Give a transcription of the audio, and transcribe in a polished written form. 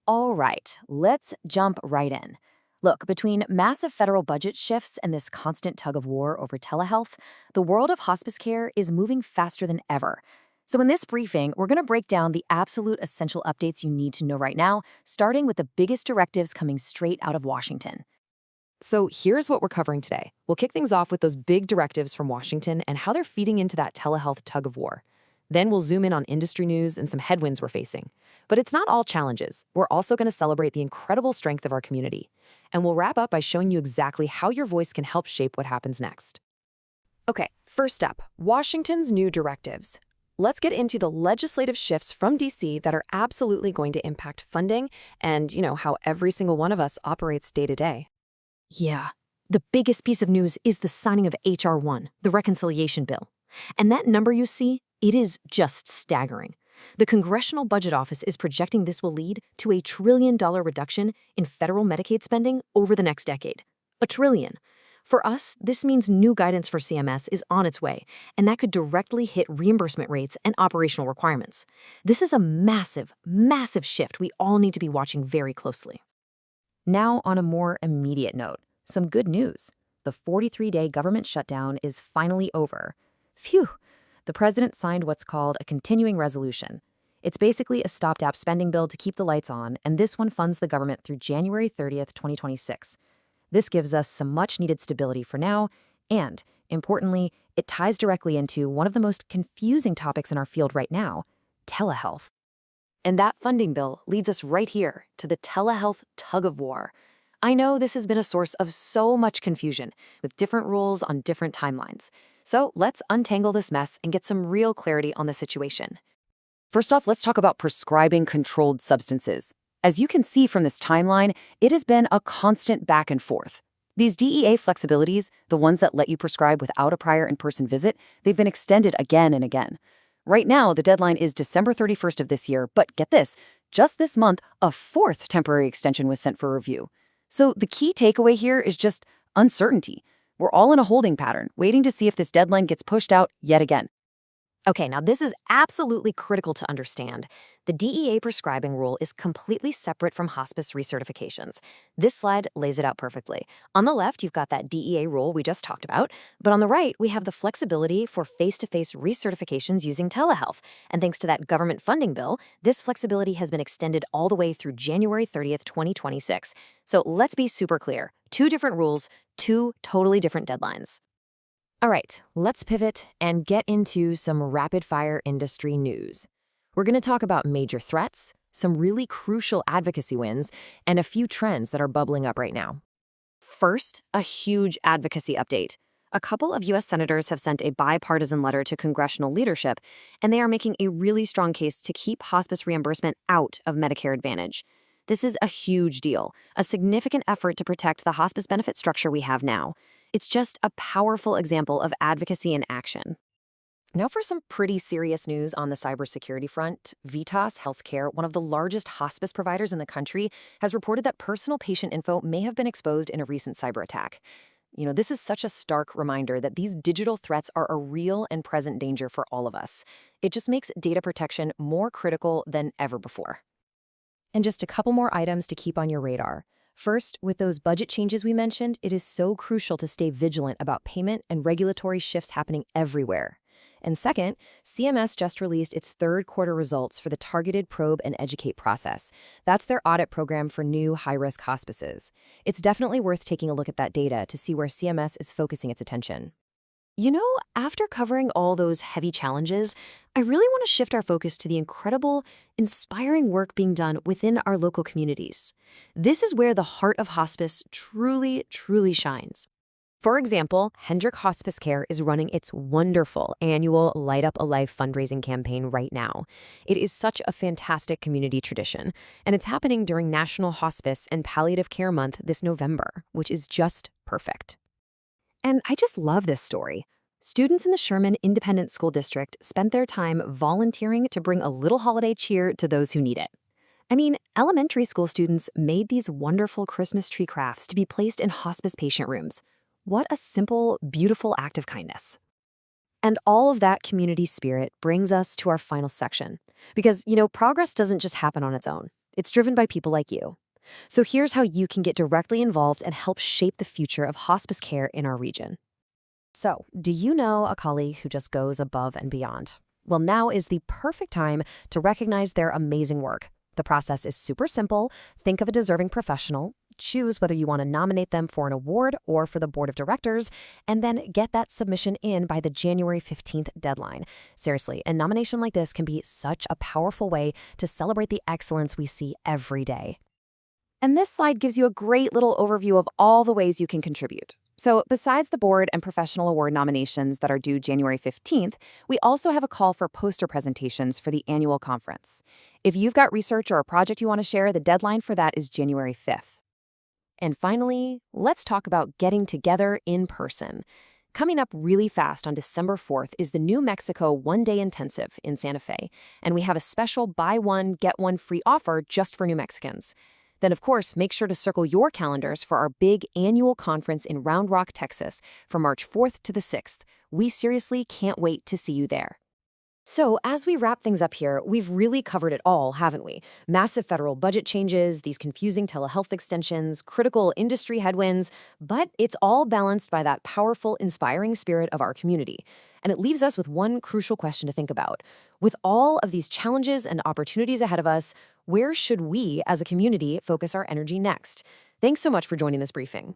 All right, let's jump right in. Look, between massive federal budget shifts and this constant tug of war over telehealth, the world of hospice care is moving faster than ever. So, in this briefing, we're going to break down the absolute essential updates you need to know right now, starting with the biggest directives coming straight out of Washington. So here's what we're covering today. We'll kick things off with those big directives from Washington and how they're feeding into that telehealth tug of war. Then we'll zoom in on industry news and some headwinds we're facing. But it's not all challenges. We're also going to celebrate the incredible strength of our community. And we'll wrap up by showing you exactly how your voice can help shape what happens next. Okay, first up, Washington's new directives. Let's get into the legislative shifts from DC that are absolutely going to impact funding and, how every single one of us operates day to day. Yeah, the biggest piece of news is the signing of H.R. 1, the reconciliation bill. And that number you see, it is just staggering. The Congressional Budget Office is projecting this will lead to a $1 trillion reduction in federal Medicaid spending over the next decade. $1 trillion. For us, this means new guidance for CMS is on its way, and that could directly hit reimbursement rates and operational requirements. This is a massive, massive shift we all need to be watching very closely. Now, on a more immediate note, some good news. The 43-day government shutdown is finally over. Phew! The president signed what's called a continuing resolution. It's basically a stopgap spending bill to keep the lights on, and this one funds the government through January 30th, 2026. This gives us some much-needed stability for now, and, importantly, it ties directly into one of the most confusing topics in our field right now, telehealth. And that funding bill leads us right here to the telehealth tug of war. I know this has been a source of so much confusion, with different rules on different timelines. So let's untangle this mess and get some real clarity on the situation. First off, let's talk about prescribing controlled substances. As you can see from this timeline, it has been a constant back and forth. These DEA flexibilities, the ones that let you prescribe without a prior in-person visit, they've been extended again and again. Right now, the deadline is December 31st of this year, but get this, just this month, a fourth temporary extension was sent for review. So the key takeaway here is just uncertainty. We're all in a holding pattern, waiting to see if this deadline gets pushed out yet again. Okay, now this is absolutely critical to understand. The DEA prescribing rule is completely separate from hospice recertifications. This slide lays it out perfectly. On the left, you've got that DEA rule we just talked about, but on the right, we have the flexibility for face-to-face recertifications using telehealth. And thanks to that government funding bill, this flexibility has been extended all the way through January 30th, 2026. So let's be super clear. Two different rules, two totally different deadlines. All right, let's pivot and get into some rapid-fire industry news. We're going to talk about major threats, some really crucial advocacy wins, and a few trends that are bubbling up right now. First, a huge advocacy update. A couple of U.S. senators have sent a bipartisan letter to congressional leadership, and they are making a really strong case to keep hospice reimbursement out of Medicare Advantage. This is a huge deal, a significant effort to protect the hospice benefit structure we have now. It's just a powerful example of advocacy in action. Now for some pretty serious news on the cybersecurity front. Vitas Healthcare, one of the largest hospice providers in the country, has reported that personal patient info may have been exposed in a recent cyber attack. This is such a stark reminder that these digital threats are a real and present danger for all of us. It just makes data protection more critical than ever before. And just a couple more items to keep on your radar. First, with those budget changes we mentioned, it is so crucial to stay vigilant about payment and regulatory shifts happening everywhere. And second, CMS just released its third quarter results for the Targeted Probe and Educate process. That's their audit program for new high-risk hospices. It's definitely worth taking a look at that data to see where CMS is focusing its attention. After covering all those heavy challenges, I really want to shift our focus to the incredible, inspiring work being done within our local communities. This is where the heart of hospice truly, truly shines. For example, Hendrick Hospice Care is running its wonderful annual Light Up a Life fundraising campaign right now. It is such a fantastic community tradition, and it's happening during National Hospice and Palliative Care Month this November, which is just perfect. And I just love this story. Students in the Sherman Independent School District spent their time volunteering to bring a little holiday cheer to those who need it. Elementary school students made these wonderful Christmas tree crafts to be placed in hospice patient rooms. What a simple, beautiful act of kindness. And all of that community spirit brings us to our final section. Because, progress doesn't just happen on its own. It's driven by people like you. So here's how you can get directly involved and help shape the future of hospice care in our region. So, do you know a colleague who just goes above and beyond? Well, now is the perfect time to recognize their amazing work. The process is super simple. Think of a deserving professional, choose whether you want to nominate them for an award or for the board of directors, and then get that submission in by the January 15th deadline. Seriously, a nomination like this can be such a powerful way to celebrate the excellence we see every day. And this slide gives you a great little overview of all the ways you can contribute. So, besides the board and professional award nominations that are due January 15th, we also have a call for poster presentations for the annual conference. If you've got research or a project you want to share, the deadline for that is January 5th. And finally, let's talk about getting together in person. Coming up really fast on December 4th is the New Mexico One-Day Intensive in Santa Fe, and we have a special buy one, get one free offer just for New Mexicans. Then, of course, make sure to circle your calendars for our big annual conference in Round Rock, Texas, from March 4th to the 6th. We seriously can't wait to see you there. So, as we wrap things up here, we've really covered it all, haven't we? Massive federal budget changes, these confusing telehealth extensions, critical industry headwinds, but it's all balanced by that powerful, inspiring spirit of our community. And it leaves us with one crucial question to think about. With all of these challenges and opportunities ahead of us, where should we, as a community, focus our energy next? Thanks so much for joining this briefing.